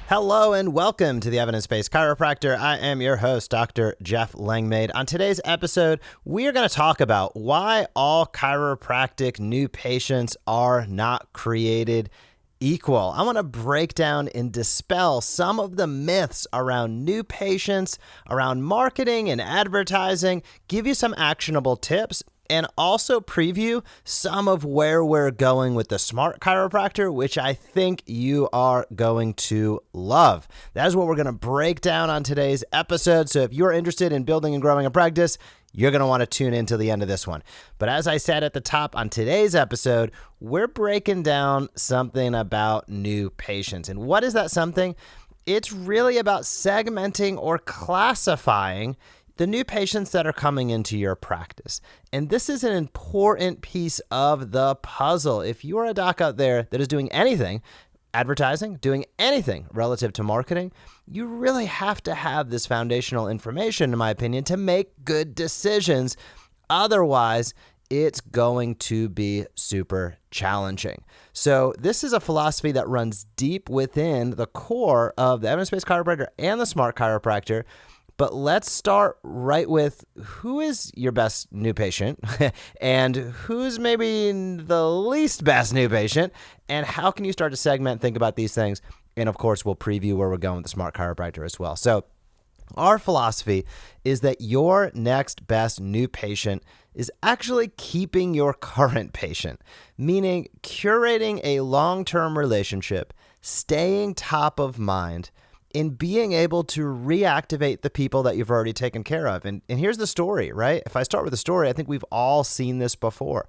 Hello and welcome to the Evidence Based Chiropractor. I am your host, Dr. Jeff Langmaid. On today's episode, we are going to talk about why all chiropractic new patients are not created equal. I want to break down and dispel some of the myths around new patients, around marketing and advertising, give you some actionable tips, and also preview some of where we're going with the smart chiropractor, which I think you are going to love. That is what we're going to break down on today's episode. So if you're interested in building and growing a practice, you're going to want to tune in to the end of this one. But as I said at the top, on today's episode, we're breaking down something about new patients. And what is that something? It's really about segmenting or classifying the new patients that are coming into your practice. And this is an important piece of the puzzle. If you're a doc out there that is doing anything, advertising, doing anything relative to marketing, you really have to have this foundational information, in my opinion, to make good decisions. Otherwise, it's going to be super challenging. So this is a philosophy that runs deep within the core of the evidence-based chiropractor and the smart chiropractor. But let's start right with who is your best new patient and who's maybe the least best new patient, and how can you start to segment, think about these things. And of course, we'll preview where we're going with the smart chiropractor as well. So our philosophy is that your next best new patient is actually keeping your current patient, meaning curating a long-term relationship, staying top of mind, in being able to reactivate the people that you've already taken care of. And here's the story, right? If I start with the story, I think we've all seen this before.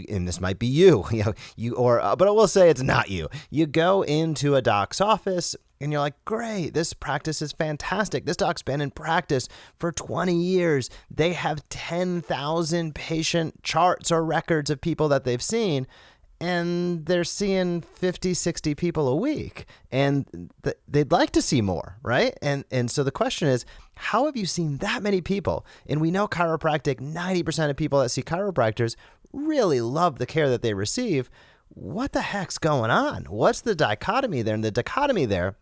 And this might be you, but I will say it's not you. You go into a doc's office and you're like, great, this practice is fantastic. This doc's been in practice for 20 years. They have 10,000 patient charts or records of people that they've seen. And they're seeing 50, 60 people a week, and they'd like to see more, right? And so the question is, how have you seen that many people? And we know chiropractic, 90% of people that see chiropractors really love the care that they receive. What the heck's going on? What's the dichotomy there? And the dichotomy there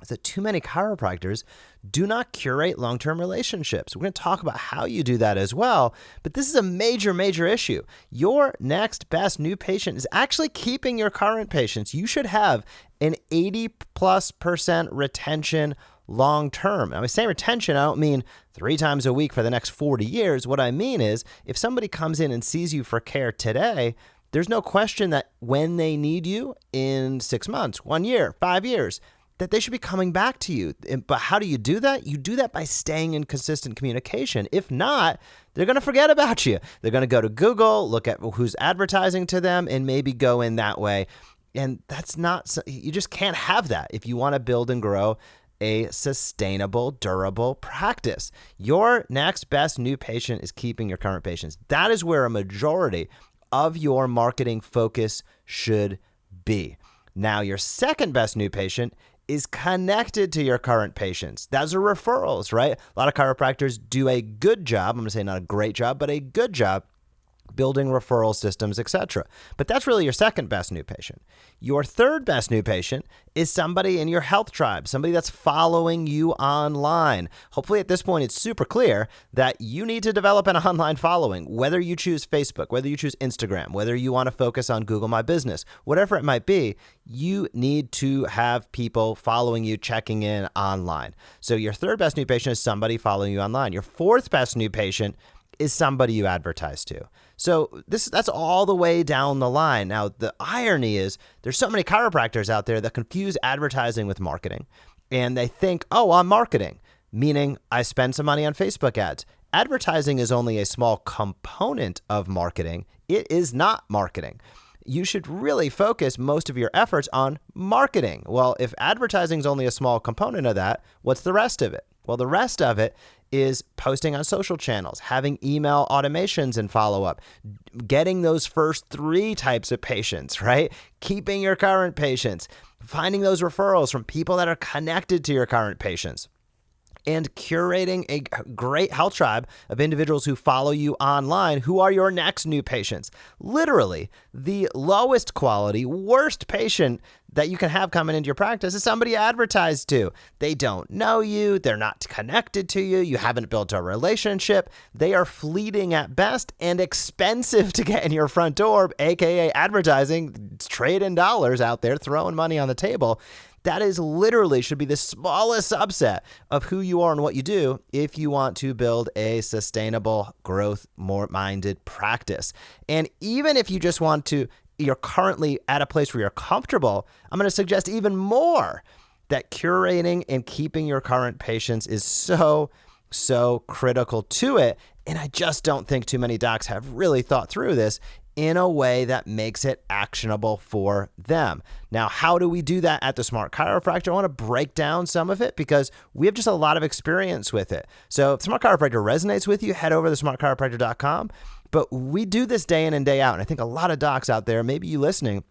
is that too many chiropractors do not curate long-term relationships. We're going to talk about how you do that as well, but this is a major, major issue. Your next best new patient is actually keeping your current patients. You should have an 80+% retention long-term. Now, when I say retention, I don't mean 3 times a week for the next 40 years. What I mean is, if somebody comes in and sees you for care today, there's no question that when they need you in 6 months, 1 year, 5 years, that they should be coming back to you. But how do you do that? You do that by staying in consistent communication. If not, they're going to forget about you. They're going to go to Google, look at who's advertising to them, and maybe go in that way. And that's not, you just can't have that if you want to build and grow a sustainable, durable practice. Your next best new patient is keeping your current patients. That is where a majority of your marketing focus should be. Now, your second best new patient is connected to your current patients. Those are referrals, right? A lot of chiropractors do a good job. I'm going to say not a great job, but a good job building referral systems, etc. But that's really your second best new patient. Your third best new patient is somebody in your health tribe, somebody that's following you online. Hopefully at this point, it's super clear that you need to develop an online following, whether you choose Facebook, whether you choose Instagram, whether you want to focus on Google My Business, whatever it might be, you need to have people following you, checking in online. So your third best new patient is somebody following you online. Your fourth best new patient is somebody you advertise to. So that's all the way down the line. Now, the irony is there's so many chiropractors out there that confuse advertising with marketing. And they think, oh, I'm marketing, meaning I spend some money on Facebook ads. Advertising is only a small component of marketing. It is not marketing. You should really focus most of your efforts on marketing. Well, if advertising is only a small component of that, what's the rest of it? Well, the rest of it is posting on social channels, having email automations and follow-up, getting those first 3 types of patients, right? Keeping your current patients, finding those referrals from people that are connected to your current patients. and curating a great health tribe of individuals who follow you online who are your next new patients. Literally, the lowest quality, worst patient that you can have coming into your practice is somebody you advertise to. They don't know you. They're not connected to you. You haven't built a relationship. They are fleeting at best and expensive to get in your front door, aka advertising, trading dollars out there, throwing money on the table. That is literally should be the smallest subset of who you are and what you do if you want to build a sustainable, growth-minded practice. And even if you just want to, you're currently at a place where you're comfortable, I'm going to suggest even more that curating and keeping your current patients is so critical to it. And I just don't think too many docs have really thought through this in a way that makes it actionable for them. Now, how do we do that at the Smart Chiropractor? I want to break down some of it because we have just a lot of experience with it. So if Smart Chiropractor resonates with you, head over to smartchiropractor.com. But we do this day in and day out. And I think a lot of docs out there, maybe you listening,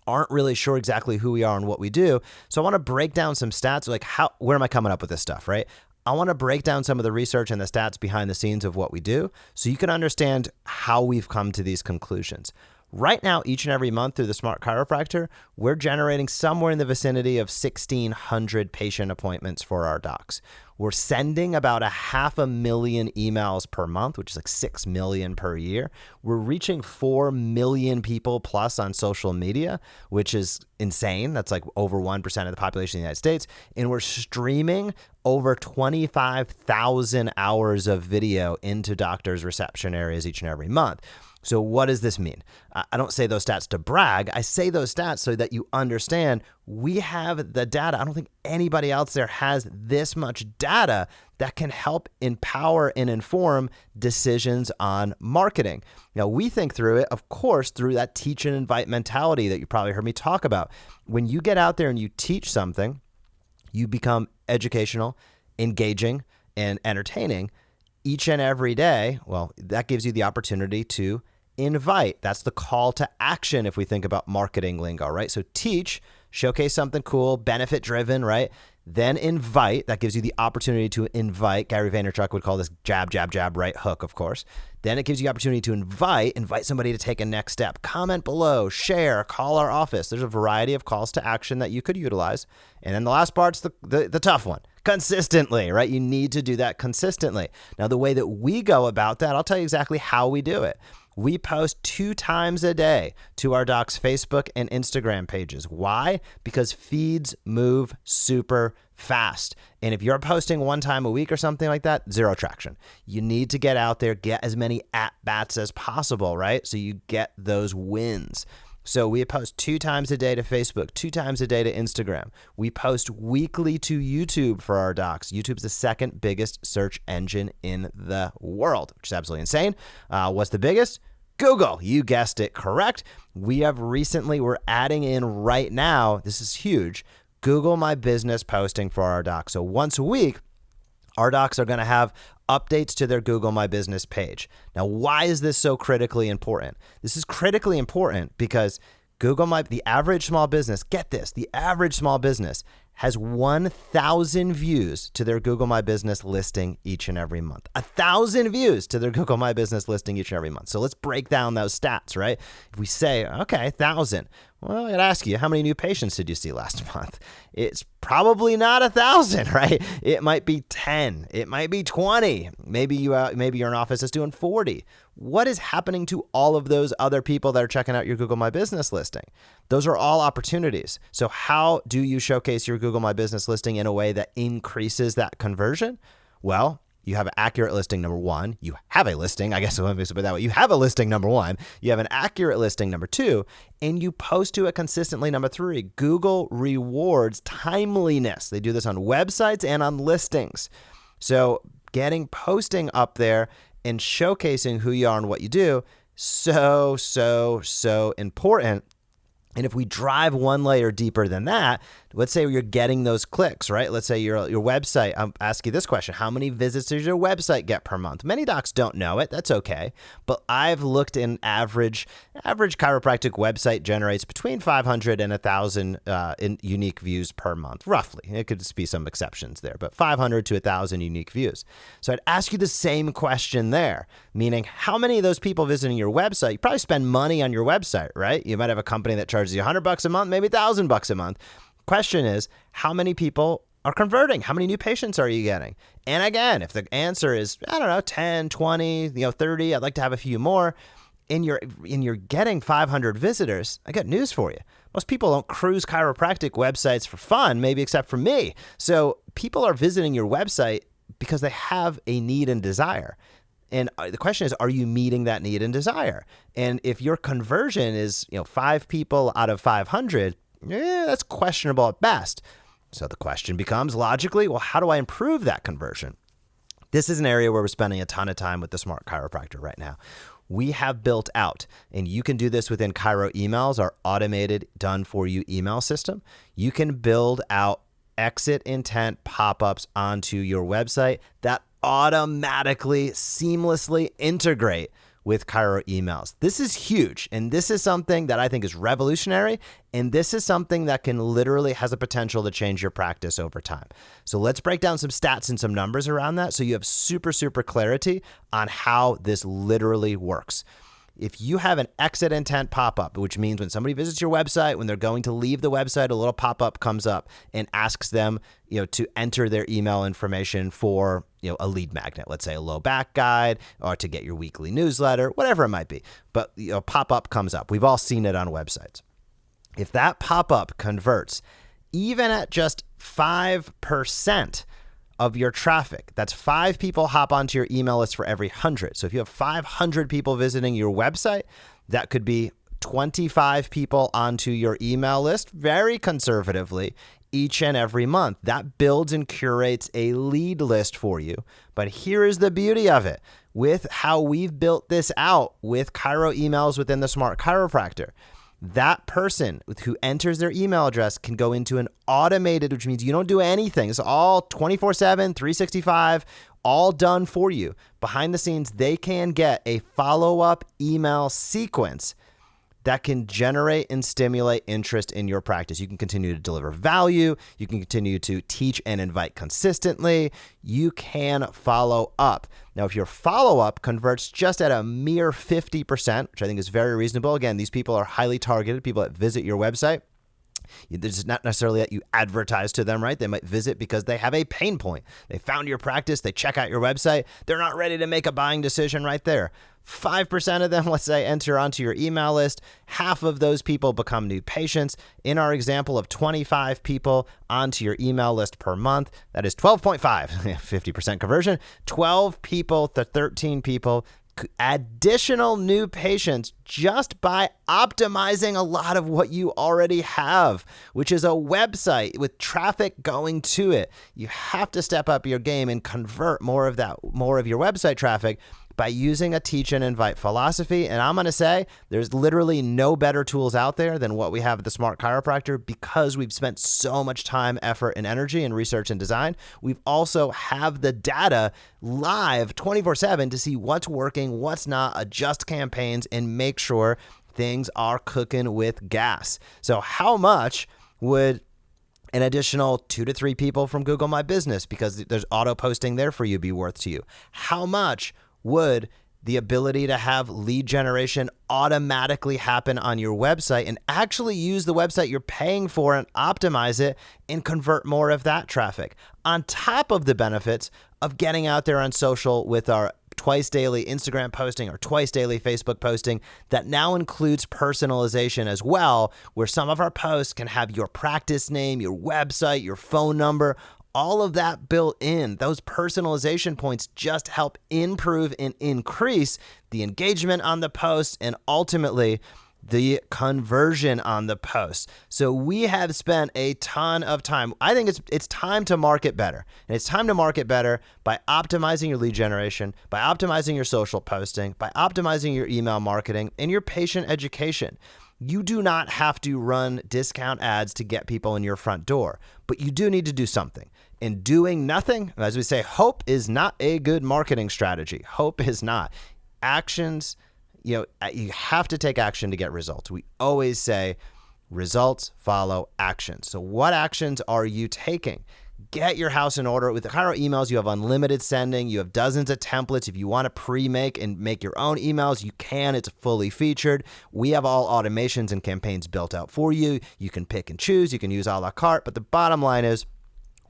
aren't really sure exactly who we are and what we do. So I want to break down some stats, like where am I coming up with this stuff, right? I want to break down some of the research and the stats behind the scenes of what we do so you can understand how we've come to these conclusions. Right now, each and every month through the Smart Chiropractor, we're generating somewhere in the vicinity of 1,600 patient appointments for our docs. We're sending about 500,000 emails per month, which is like 6 million per year. We're reaching 4 million people plus on social media, which is insane. That's like over 1% of the population of the United States. And we're streaming over 25,000 hours of video into doctors' reception areas each and every month. So what does this mean? I don't say those stats to brag. I say those stats so that you understand we have the data. I don't think anybody else there has this much data that can help empower and inform decisions on marketing. Now, we think through it, of course, through that teach and invite mentality that you probably heard me talk about. When you get out there and you teach something, you become educational, engaging, and entertaining each and every day. Well, that gives you the opportunity to invite. That's the call to action if we think about marketing lingo, right? So teach, showcase something cool, benefit driven, right? Then invite. That gives you the opportunity to invite. Gary Vaynerchuk would call this jab, jab, jab, right hook, of course. Then it gives you the opportunity to invite somebody to take a next step. Comment below, share, call our office. There's a variety of calls to action that you could utilize. And then the last part's the tough one. Consistently, right? You need to do that consistently. Now, the way that we go about that, I'll tell you exactly how we do it. We post 2 times a day to our docs' Facebook and Instagram pages. Why? Because feeds move super fast. And if you're posting 1 time a week or something like that, zero traction. You need to get out there, get as many at-bats as possible, right? So you get those wins. So we post 2 times a day to Facebook, 2 times a day to Instagram. We post weekly to YouTube for our docs. YouTube's the second biggest search engine in the world, which is absolutely insane. What's the biggest? Google. You guessed it correct. We're adding in right now, this is huge, Google My Business posting for our docs. So once a week, our docs are going to have updates to their Google My Business page. Now, why is this so critically important? This is critically important because the average small business, get this, the average small business has 1,000 views to their Google My Business listing each and every month. 1,000 views to their Google My Business listing each and every month. So let's break down those stats, right? If we say, okay, 1,000. Well, I'd ask you, how many new patients did you see last month? It's probably not 1,000, right? It might be 10. It might be 20. Maybe you're an office that's doing 40. What is happening to all of those other people that are checking out your Google My Business listing? Those are all opportunities. So how do you showcase your Google My Business listing in a way that increases that conversion? Well, you have an accurate listing, number one. You have a listing. I guess let me put it that way. You have a listing, number one. You have an accurate listing, number two. And you post to it consistently, number three. Google rewards timeliness. They do this on websites and on listings. So getting posting up there and showcasing who you are and what you do, so important. And if we drive one layer deeper than that, let's say you're getting those clicks, right? Let's say your website, I'll ask you this question: how many visits does your website get per month? Many docs don't know it. That's okay. But I've looked in average chiropractic website generates between 500 and 1,000 in unique views per month, roughly. It could just be some exceptions there, but 500 to 1,000 unique views. So I'd ask you the same question there, meaning how many of those people visiting your website, you probably spend money on your website, right? You might have a company that charges you $100 a month, maybe $1,000 a month. Question is, how many people are converting? How many new patients are you getting? And again, if the answer is, I don't know, 10, 20, 30, I'd like to have a few more, and you're getting 500 visitors, I got news for you. Most people don't cruise chiropractic websites for fun, maybe except for me. So people are visiting your website because they have a need and desire. And the question is, are you meeting that need and desire? And if your conversion is, 5 people out of 500, that's questionable at best. So the question becomes, logically, well, how do I improve that conversion? This is an area where we're spending a ton of time with the Smart Chiropractor right now. We have built out, and you can do this within Chiro Emails, our automated done-for-you email system. You can build out exit intent pop-ups onto your website that automatically, seamlessly integrate with Chiro Emails. This is huge, and this is something that I think is revolutionary, and this is something that can literally has the potential to change your practice over time. So let's break down some stats and some numbers around that so you have super clarity on how this literally works. If you have an exit intent pop-up, which means when somebody visits your website, when they're going to leave the website, a little pop-up comes up and asks them, to enter their email information for, a lead magnet, let's say a low back guide, or to get your weekly newsletter, whatever it might be. But a pop-up comes up. We've all seen it on websites. If that pop-up converts, even at just 5% of your traffic, that's 5 people hop onto your email list for every 100. So if you have 500 people visiting your website, that could be 25 people onto your email list, very conservatively, each and every month. That builds and curates a lead list for you. But here is the beauty of it. With how we've built this out with Chiro Emails within the Smart Chiropractor, that person who enters their email address can go into an automated, which means you don't do anything. It's all 24/7, 365, all done for you. Behind the scenes, they can get a follow-up email sequence that can generate and stimulate interest in your practice. You can continue to deliver value. You can continue to teach and invite consistently. You can follow up. Now, if your follow-up converts just at a mere 50%, which I think is very reasonable, again, these people are highly targeted, people that visit your website. It's not necessarily that you advertise to them, right? They might visit because they have a pain point. They found your practice, they check out your website, they're not ready to make a buying decision right there. 5% of them, let's say, enter onto your email list. Half of those people become new patients. In our example of 25 people onto your email list per month, that is 12.5, 50% conversion, 12 people to 13 people, additional new patients just by optimizing a lot of what you already have, which is a website with traffic going to it. You have to step up your game and convert more of your website traffic by using a teach and invite philosophy. And I'm going to say there's literally no better tools out there than what we have at the Smart Chiropractor because we've spent so much time, effort, and energy in research and design. We've also have the data live 24/7 to see what's working, what's not, adjust campaigns, and make sure things are cooking with gas. So how much would an additional 2 to 3 people from Google My Business, because there's auto posting there for you, be worth to you? How much would the ability to have lead generation automatically happen on your website and actually use the website you're paying for and optimize it and convert more of that traffic, on top of the benefits of getting out there on social with our twice daily Instagram posting or twice daily Facebook posting that now includes personalization as well, where some of our posts can have your practice name, your website, your phone number, all of that built in. Those personalization points just help improve and increase the engagement on the post and ultimately the conversion on the post. So we have spent a ton of time. I think it's time to market better. And it's time to market better by optimizing your lead generation, by optimizing your social posting, by optimizing your email marketing and your patient education. You do not have to run discount ads to get people in your front door, but you do need to do something. And doing nothing, as we say, hope is not a good marketing strategy. Hope is not. Actions, you have to take action to get results. We always say results follow actions. So what actions are you taking? Get your house in order. With the Chiro emails, you have unlimited sending. You have dozens of templates. If you want to pre-make and make your own emails, you can. It's fully featured. We have all automations and campaigns built out for you. You can pick and choose. You can use a la carte. But the bottom line is,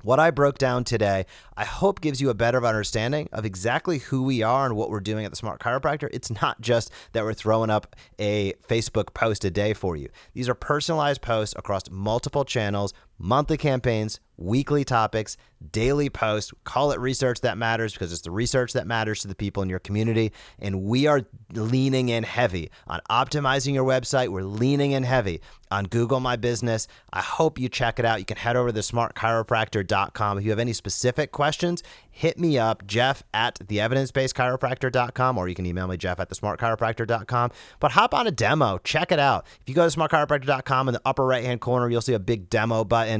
what I broke down today, I hope gives you a better understanding of exactly who we are and what we're doing at the Smart Chiropractor. It's not just that we're throwing up a Facebook post a day for you. These are personalized posts across multiple channels, monthly campaigns, weekly topics, daily posts. Call it research that matters because it's the research that matters to the people in your community. And we are leaning in heavy on optimizing your website. We're leaning in heavy on Google My Business. I hope you check it out. You can head over to smartchiropractor.com. If you have any specific questions, hit me up, Jeff at theevidencebasedchiropractor.com, or you can email me, Jeff at thesmartchiropractor.com. But hop on a demo. Check it out. If you go to smartchiropractor.com, in the upper right-hand corner, you'll see a big demo button.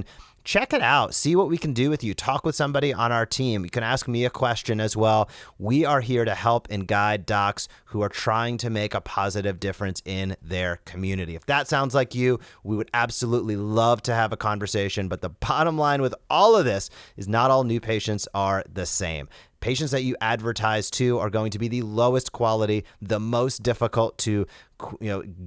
Check it out. See what we can do with you. Talk with somebody on our team. You can ask me a question as well. We are here to help and guide docs who are trying to make a positive difference in their community. If that sounds like you, we would absolutely love to have a conversation. But the bottom line with all of this is not all new patients are the same. Patients that you advertise to are going to be the lowest quality, the most difficult to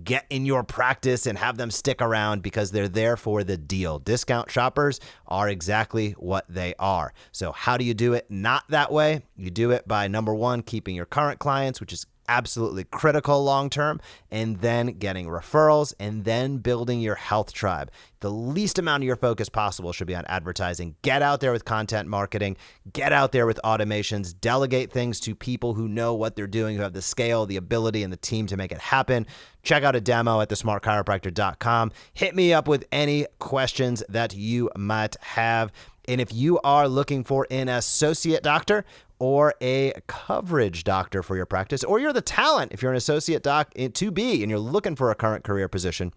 get in your practice and have them stick around because they're there for the deal. Discount shoppers are exactly what they are. So how do you do it? Not that way. You do it by, number one, keeping your current clients, which is absolutely critical long-term, and then getting referrals, and then building your health tribe. The least amount of your focus possible should be on advertising. Get out there with content marketing, get out there with automations, delegate things to people who know what they're doing, who have the scale, the ability, and the team to make it happen. Check out a demo at thesmartchiropractor.com. Hit me up with any questions that you might have. And if you are looking for an associate doctor or a coverage doctor for your practice, or you're the talent, if you're an associate doc to be and you're looking for a current career position,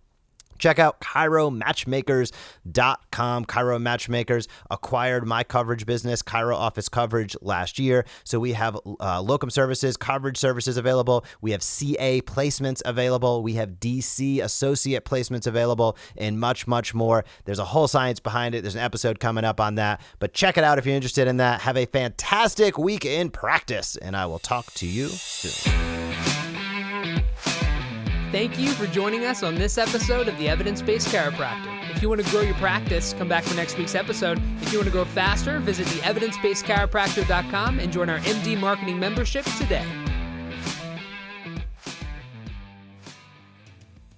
check out chiromatchmakers.com. Chiro Matchmakers acquired my coverage business, Chiro Office Coverage, last year. So we have locum services, coverage services available. We have CA placements available. We have DC associate placements available, and much, much more. There's a whole science behind it. There's an episode coming up on that. But check it out if you're interested in that. Have a fantastic week in practice, and I will talk to you soon. Thank you for joining us on this episode of the Evidence Based Chiropractor. If you want to grow your practice, come back for next week's episode. If you want to grow faster, visit theevidencebasedchiropractor.com and join our MD Marketing membership today.